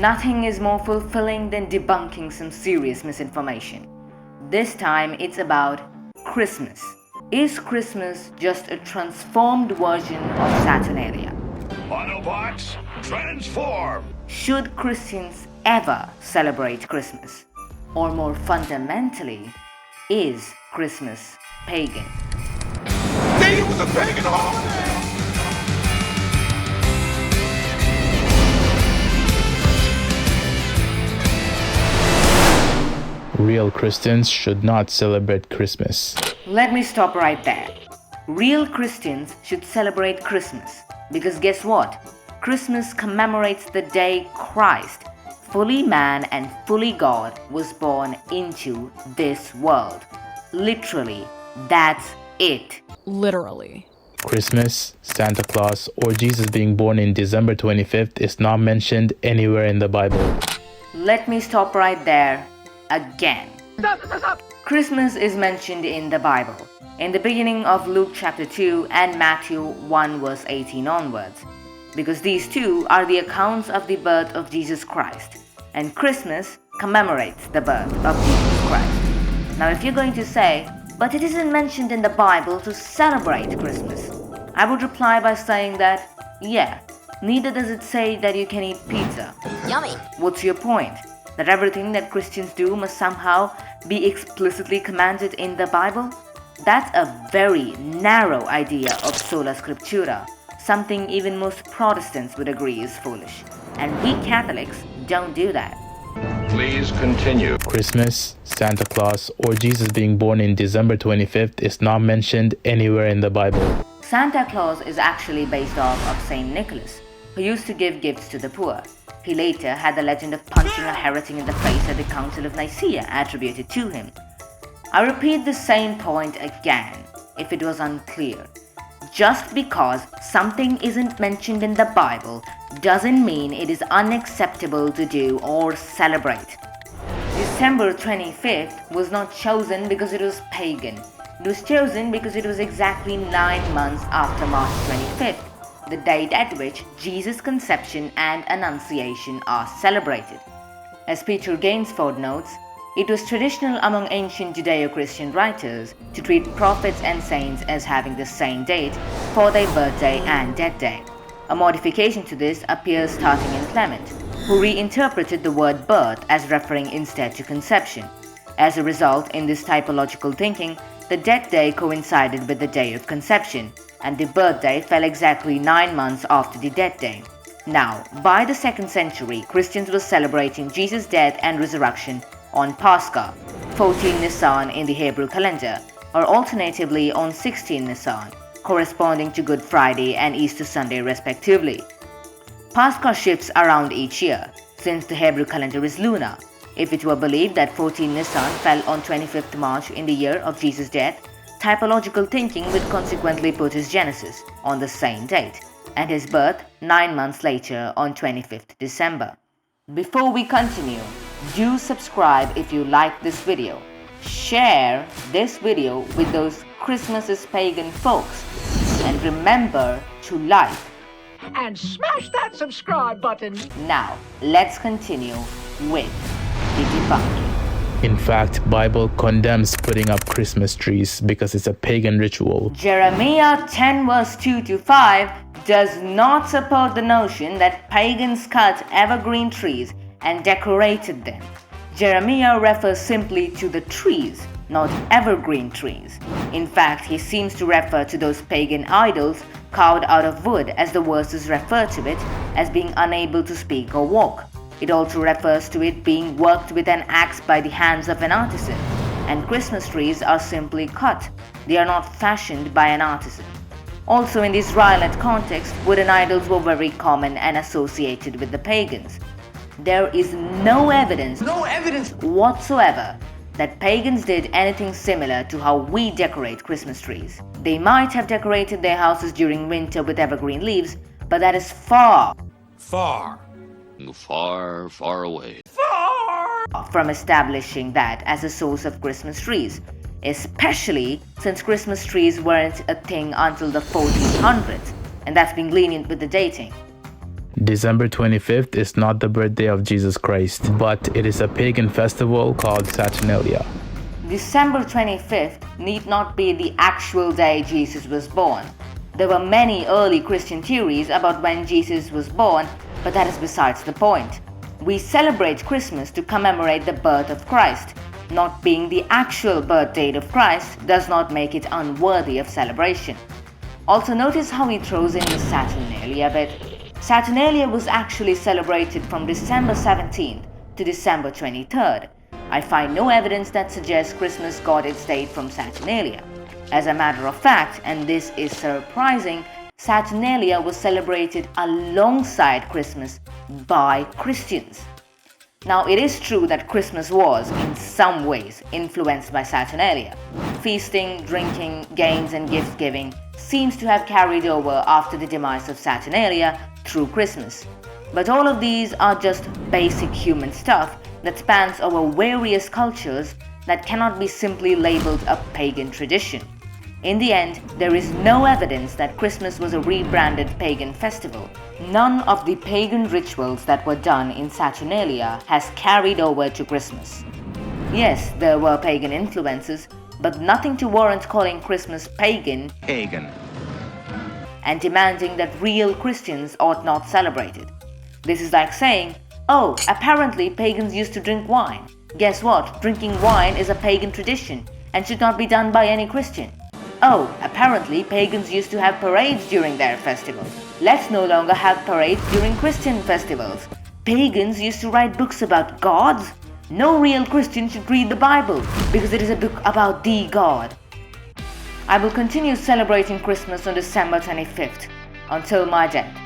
Nothing is more fulfilling than debunking some serious misinformation. This time it's about Christmas. Is Christmas just a transformed version of Saturnalia? Autobots, transform! Should Christians ever celebrate Christmas? Or more fundamentally, is Christmas pagan? It was a pagan holiday! Real Christians should not celebrate Christmas. Let me stop right there. Real Christians should celebrate Christmas because guess what? Christmas commemorates the day Christ, fully man and fully God, was born into this world. Literally, that's it. Literally. Christmas, Santa Claus, or Jesus being born in December 25th is not mentioned anywhere in the Bible. Let me stop right there again. Christmas is mentioned in the Bible, in the beginning of Luke chapter 2 and Matthew 1 verse 18 onwards, because these two are the accounts of the birth of Jesus Christ, and Christmas commemorates the birth of Jesus Christ. Now if you're going to say, but it isn't mentioned in the Bible to celebrate Christmas, I would reply by saying that, yeah, neither does it say that you can eat pizza. Yummy. What's your point? That everything that Christians do must somehow be explicitly commanded in the Bible? That's a very narrow idea of sola scriptura, something even most Protestants would agree is foolish. And we Catholics don't do that. Please continue. Christmas, Santa Claus, or Jesus being born in December 25th is not mentioned anywhere in the Bible. Santa Claus is actually based off of Saint Nicholas, who used to give gifts to the poor. He later had the legend of punching a heretic in the face at the Council of Nicaea attributed to him. I repeat the same point again, if it was unclear. Just because something isn't mentioned in the Bible doesn't mean it is unacceptable to do or celebrate. December 25th was not chosen because it was pagan. It was chosen because it was exactly 9 months after March 25th. The date at which Jesus' conception and Annunciation are celebrated. As Peter Gainsford notes, it was traditional among ancient Judeo-Christian writers to treat prophets and saints as having the same date for their birthday and death day. A modification to this appears starting in Clement, who reinterpreted the word birth as referring instead to conception. As a result, in this typological thinking, the death day coincided with the day of conception, and the birthday fell exactly 9 months after the death day. Now, by the 2nd century, Christians were celebrating Jesus' death and resurrection on Pascha, 14 Nisan in the Hebrew calendar, or alternatively on 16 Nisan, corresponding to Good Friday and Easter Sunday respectively. Pascha shifts around each year, since the Hebrew calendar is lunar. If it were believed that 14 Nisan fell on 25th March in the year of Jesus' death, typological thinking would consequently put his genesis on the same date, and his birth 9 months later on 25th December. Before we continue, do subscribe if you like this video. Share this video with those Christmas is pagan folks, and remember to like and smash that subscribe button. Now, let's continue with the debunking. In fact, Bible condemns putting up Christmas trees because it's a pagan ritual. Jeremiah 10 verse 2 to 5 does not support the notion that pagans cut evergreen trees and decorated them. Jeremiah refers simply to the trees, not evergreen trees. In fact, he seems to refer to those pagan idols carved out of wood, as the verses refer to it as being unable to speak or walk. It also refers to it being worked with an axe by the hands of an artisan. And Christmas trees are simply cut. They are not fashioned by an artisan. Also in the Israelite context, wooden idols were very common and associated with the pagans. There is no evidence whatsoever that pagans did anything similar to how we decorate Christmas trees. They might have decorated their houses during winter with evergreen leaves, but that is far away from establishing that as a source of Christmas trees, especially since Christmas trees weren't a thing until the 1400s, and that's being lenient with the dating. December 25th is not the birthday of Jesus Christ, but it is a pagan festival called Saturnalia. December 25th need not be the actual day Jesus was born. There were many early Christian theories about when Jesus was born, but that is besides the point. We celebrate Christmas to commemorate the birth of Christ. Not being the actual birth date of Christ does not make it unworthy of celebration. Also notice how he throws in the Saturnalia bit. Saturnalia was actually celebrated from December 17th to December 23rd. I find no evidence that suggests Christmas got its date from Saturnalia. As a matter of fact, and this is surprising, Saturnalia was celebrated alongside Christmas by Christians. Now, it is true that Christmas was, in some ways, influenced by Saturnalia. Feasting, drinking, games and gift-giving seems to have carried over after the demise of Saturnalia through Christmas. But all of these are just basic human stuff that spans over various cultures that cannot be simply labeled a pagan tradition. In the end, there is no evidence that Christmas was a rebranded pagan festival. None of the pagan rituals that were done in Saturnalia has carried over to Christmas. Yes, there were pagan influences, but nothing to warrant calling Christmas pagan and demanding that real Christians ought not celebrate it. This is like saying, oh, apparently pagans used to drink wine. Guess what? Drinking wine is a pagan tradition and should not be done by any Christian. Oh, apparently pagans used to have parades during their festivals. Let's no longer have parades during Christian festivals. Pagans used to write books about gods. No real Christian should read the Bible because it is a book about the God. I will continue celebrating Christmas on December 25th until my death.